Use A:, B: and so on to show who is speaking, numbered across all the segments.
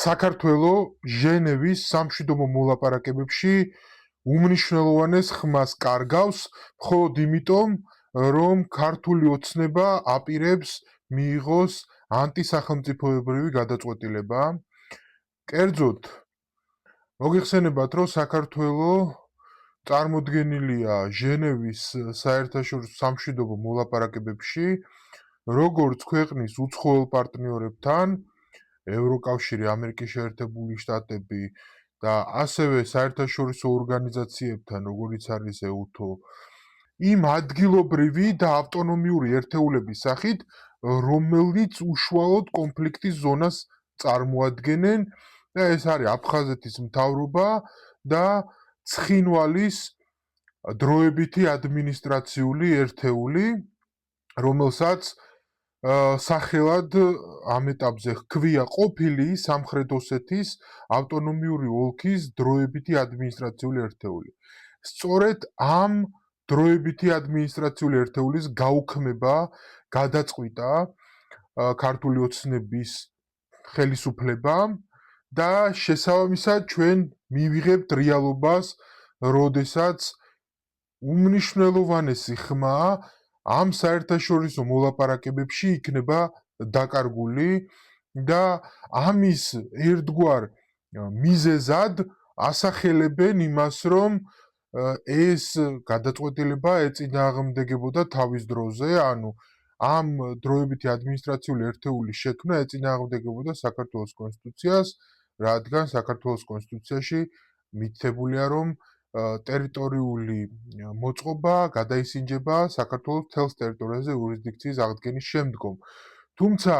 A: საქართველო ჟენევის სამშვიდობო მოლაპარაკებებში უმნიშვნელოვანეს ხმას კარგავს, მხოლოდ იმიტომ, რომ ქართული ოცნება აპირებს მიიღოს ანტისახელმწიფოებრივი გადაწყვეტილება. კერძოდ, მოგეხსენებათ, რომ საქართველო წარმოდგენილია ჟენევის საერთაშორისო სამშვიდობო მოლაპარაკებებში, როგორც ქვეყნის უცხოელ პარტნიორებთან, ევროკავშირი, ამერიკის შეერთებული შტატები და ასევე საერთაშორისო ორგანიზაციებთან, როგორიც არის EUTO, იმ ადგილობრივი და ავტონომიური ერთეულების სახით, რომელიც უშუალოდ კონფლიქტის ზონას წარმოადგენენ და ეს არის აფხაზეთის მთავრობა და ცხინვალის დროებითი ადმინისტრაციული ერთეული, რომელსაც სახელად ამ ეტაპზე ჰქვია ყოფილი სამხრეთ ოსეთის ავტონომიური ოლქის დროებითი ადმინისტრაციული ერთეული. სწორედ ამ დროებითი ადმინისტრაციული ერთეულის გაუქმება გადაწყვიტა ქართული ოცნების ხელისუფლებამ და შესაბამისად ჩვენ მივიღებთ რეალობას, როდესაც უმნიშვნელოვანესი ხმა ამ საერთაშორისო მოლაპარაკებებში იქნება დაკარგული და ამის ერთგვარ მიზეზად ასახელებენ იმას, რომ ეს გადაწყვეტილება ეწინააღმდეგებოდა თავის დროზე, ანუ ამ დროებითი ადმინისტრაციული ერთეულის შექმნა ეწინააღმდეგებოდა საქართველოს კონსტიტუციას, რადგან საქართველოს კონსტიტუციაში მითითებულია, რომ ტერიტორიული მოწყობა გადაისინჯება საქართველოს მთელს ტერიტორიაზე იურისდიქციის აღდგენის შემდგომ. თუმცა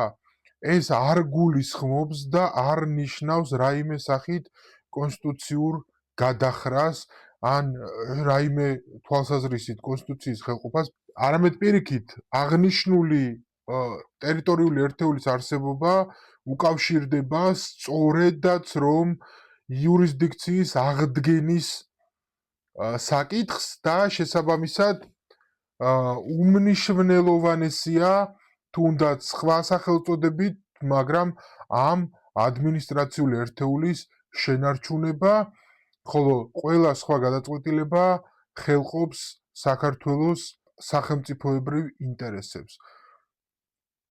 A: ეს არ გულისხმობს და არ ნიშნავს რაიმე სახით კონსტიტუციურ გადახრას ან რაიმე თვალსაზრისით კონსტიტუციის ხელყოფას, არამედ პირიქით აღნიშნული ტერიტორიული ერთეულის არსებობა უკავშირდება სწორედაც რომ იურისდიქციის აღდგენის საკითხს და შესაბამისად უმნიშვნელოვანესია თუნდაც სხვა სახელწოდებით, მაგრამ ამ ადმინისტრაციული ერთეულის შენარჩუნება, ხოლო ყველა სხვა გადაწყვეტილება ხელყოფს საქართველოს სახელმწიფოებრივ ინტერესებს.